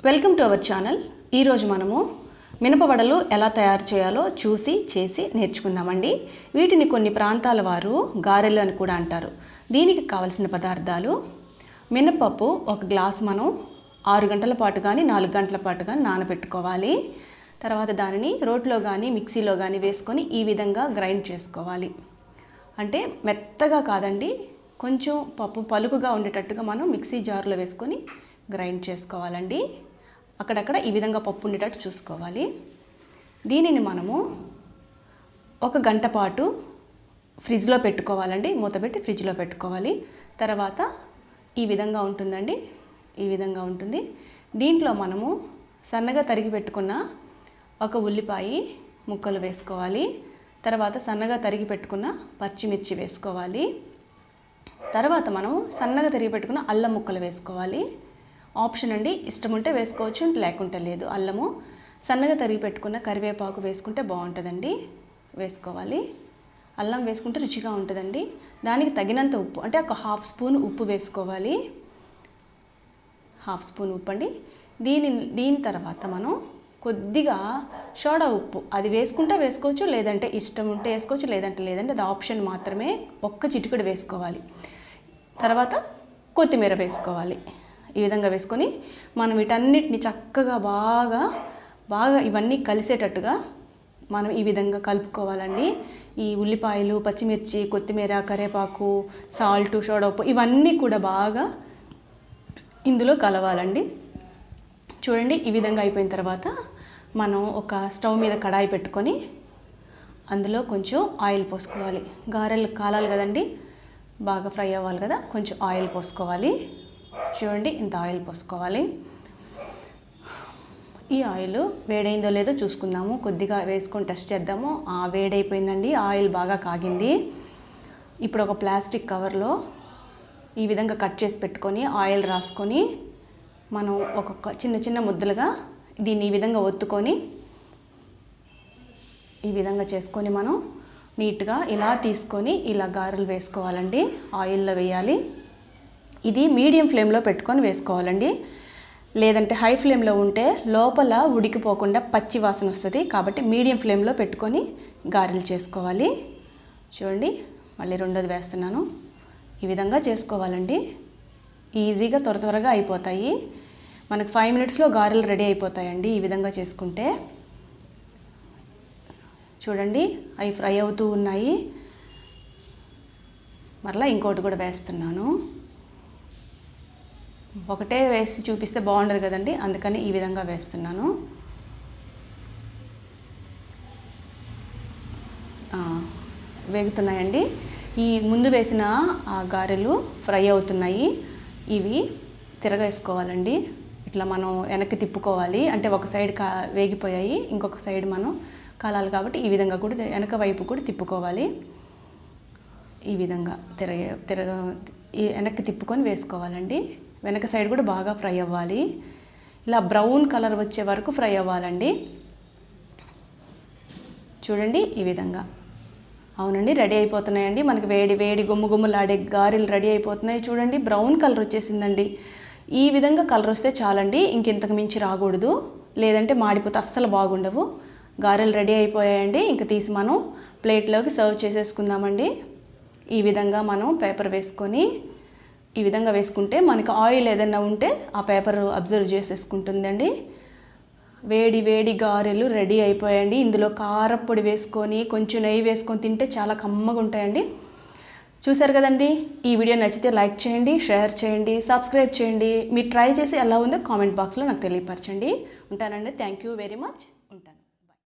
Welcome to our channel. ఈరోజు మనము మినపవడలు ఎలా తయారు చేయాలో చూసి చేసి నేర్చుకుందామండి. వీటిని కొన్ని ప్రాంతాల వారు గారెలు అని కూడా అంటారు. దీనికి కావలసిన పదార్థాలు: మినపప్పు ఒక గ్లాస్ మనం 6 గంటల పాటు కానీ 4 గంటల పాటు కానీ నానబెట్టుకోవాలి. తర్వాత దానిని రోట్లో కానీ మిక్సీలో కానీ వేసుకొని ఈ విధంగా గ్రైండ్ చేసుకోవాలి. అంటే మెత్తగా కాదండి, కొంచెం పప్పు పలుకుగా ఉండేటట్టుగా మనం మిక్సీ జార్లో వేసుకొని గ్రైండ్ చేసుకోవాలండి. అక్కడక్కడ ఈ విధంగా పప్పు ఉండేటట్టు చూసుకోవాలి. దీనిని మనము 1 గంట పాటు ఫ్రిడ్జ్లో పెట్టుకోవాలండి. మూత పెట్టి ఫ్రిడ్జ్లో పెట్టుకోవాలి. తర్వాత ఈ విధంగా ఉంటుందండి, ఈ విధంగా ఉంటుంది. దీంట్లో మనము సన్నగా తరిగి పెట్టుకున్న 1 ఉల్లిపాయ ముక్కలు వేసుకోవాలి. తర్వాత సన్నగా తరిగి పెట్టుకున్న పచ్చిమిర్చి వేసుకోవాలి. తర్వాత మనం సన్నగా తరిగి పెట్టుకున్న అల్లం ముక్కలు వేసుకోవాలి. ఆప్షన్ అండి, ఇష్టం ఉంటే వేసుకోవచ్చు, లేకుంటే లేదు. అల్లము, సన్నగా తరిగి పెట్టుకున్న కరివేపాకు వేసుకుంటే బాగుంటుందండి, వేసుకోవాలి. అల్లం వేసుకుంటే రుచిగా ఉంటుందండి. దానికి తగినంత ఉప్పు, అంటే ఒక 1/2 స్పూన్ ఉప్పు వేసుకోవాలి. 1/2 స్పూన్ ఉప్పు అండి. దీని తర్వాత మనం కొద్దిగా సోడా ఉప్పు, అది వేసుకుంటే వేసుకోవచ్చు, లేదంటే ఇష్టం ఉంటే వేసుకోవచ్చు, లేదంటే లేదంటే అది ఆప్షన్ మాత్రమే. 1 చిటికెడు వేసుకోవాలి. తర్వాత కొత్తిమీర వేసుకోవాలి. ఈ విధంగా వేసుకొని మనం వీటన్నిటిని చక్కగా బాగా ఇవన్నీ కలిసేటట్టుగా మనం ఈ విధంగా కలుపుకోవాలండి. ఈ ఉల్లిపాయలు, పచ్చిమిర్చి, కొత్తిమీర, కరివేపాకు, సాల్ట్, సోడా ఉప్పు ఇవన్నీ కూడా బాగా ఇందులో కలవాలండి. చూడండి, ఈ విధంగా అయిపోయిన తర్వాత మనం ఒక స్టవ్ మీద కడాయి పెట్టుకొని అందులో కొంచెం ఆయిల్ పోసుకోవాలి. గారెలు కాలాలి కదండి, బాగా ఫ్రై అవ్వాలి కదా, కొంచెం ఆయిల్ పోసుకోవాలి. చూడండి, ఇంత ఆయిల్ పోసుకోవాలి. ఈ ఆయిల్ వేడైందో లేదో చూసుకుందాము. కొద్దిగా వేసుకొని టెస్ట్ చేద్దాము. వేడైపోయిందండి, ఆయిల్ బాగా కాగింది. ఇప్పుడు ఒక ప్లాస్టిక్ కవర్లో ఈ విధంగా కట్ చేసి పెట్టుకొని ఆయిల్ రాసుకొని మనం ఒక్కొక్క చిన్న ముద్దలుగా దీన్ని ఈ విధంగా ఒత్తుకొని ఈ విధంగా చేసుకొని మనం నీట్గా ఇలా తీసుకొని ఇలా గారెలు వేసుకోవాలండి. ఆయిల్లో వేయాలి. ఇది మీడియం ఫ్లేమ్లో పెట్టుకొని వేసుకోవాలండి, లేదంటే హై ఫ్లేమ్లో ఉంటే లోపల ఉడికిపోకుండా పచ్చి వాసన వస్తుంది. కాబట్టి మీడియం ఫ్లేమ్లో పెట్టుకొని గారెలు చేసుకోవాలి. చూడండి, మళ్ళీ రెండోది వేస్తున్నాను. ఈ విధంగా చేసుకోవాలండి. ఈజీగా త్వరగా అయిపోతాయి. మనకు 5 మినిట్స్లో గారెలు రెడీ అయిపోతాయండి ఈ విధంగా చేసుకుంటే. చూడండి, అవి ఫ్రై అవుతూ ఉన్నాయి. మరలా ఇంకోటి కూడా వేస్తున్నాను. ఒకటే వేసి చూపిస్తే బాగుండదు కదండి, అందుకని ఈ విధంగా వేస్తున్నాను. వేగుతున్నాయండి. ఈ ముందు వేసిన గారెలు ఫ్రై అవుతున్నాయి. ఇవి తిరగేసుకోవాలండి. ఇట్లా మనం వెనక్కి తిప్పుకోవాలి. అంటే ఒక సైడ్ వేగిపోయాయి, ఇంకొక సైడ్ మనం కాలాలి కాబట్టి ఈ విధంగా కూడా వెనక వైపు కూడా తిప్పుకోవాలి. ఈ విధంగా వెనక్కి తిప్పుకొని వేసుకోవాలండి. వెనక సైడ్ కూడా బాగా ఫ్రై అవ్వాలి. ఇలా బ్రౌన్ కలర్ వచ్చే వరకు ఫ్రై అవ్వాలండి. చూడండి, ఈ విధంగా. అవునండి, రెడీ అయిపోతున్నాయండి. మనకి వేడి గుమ్ములాడే గారెలు రెడీ అయిపోతున్నాయి. చూడండి, బ్రౌన్ కలర్ వచ్చేసిందండి. ఈ విధంగా కలర్ వస్తే చాలండి, ఇంకెంతకు మించి రాకూడదు, లేదంటే మాడిపోతే అస్సలు బాగుండవు. గారెలు రెడీ అయిపోయాయండి. ఇంక తీసి మనం ప్లేట్లోకి సర్వ్ చేసేసుకుందామండి. ఈ విధంగా మనం పేపర్ వేసుకొని ఈ విధంగా వేసుకుంటే మనకి ఆయిల్ ఏదైనా ఉంటే ఆ పేపర్ అబ్జర్వ్ చేసేసుకుంటుందండి. వేడి గారెలు రెడీ అయిపోయాయండి. ఇందులో కారప్పొడి వేసుకొని కొంచెం నెయ్యి వేసుకొని తింటే చాలా కమ్మగా ఉంటాయండి. చూసారు కదండి. ఈ వీడియో నచ్చితే లైక్ చేయండి, షేర్ చేయండి, సబ్స్క్రైబ్ చేయండి. మీరు ట్రై చేసి ఎలా ఉందో కామెంట్ బాక్స్లో నాకు తెలియపరచండి. ఉంటానండి. Thank you very much.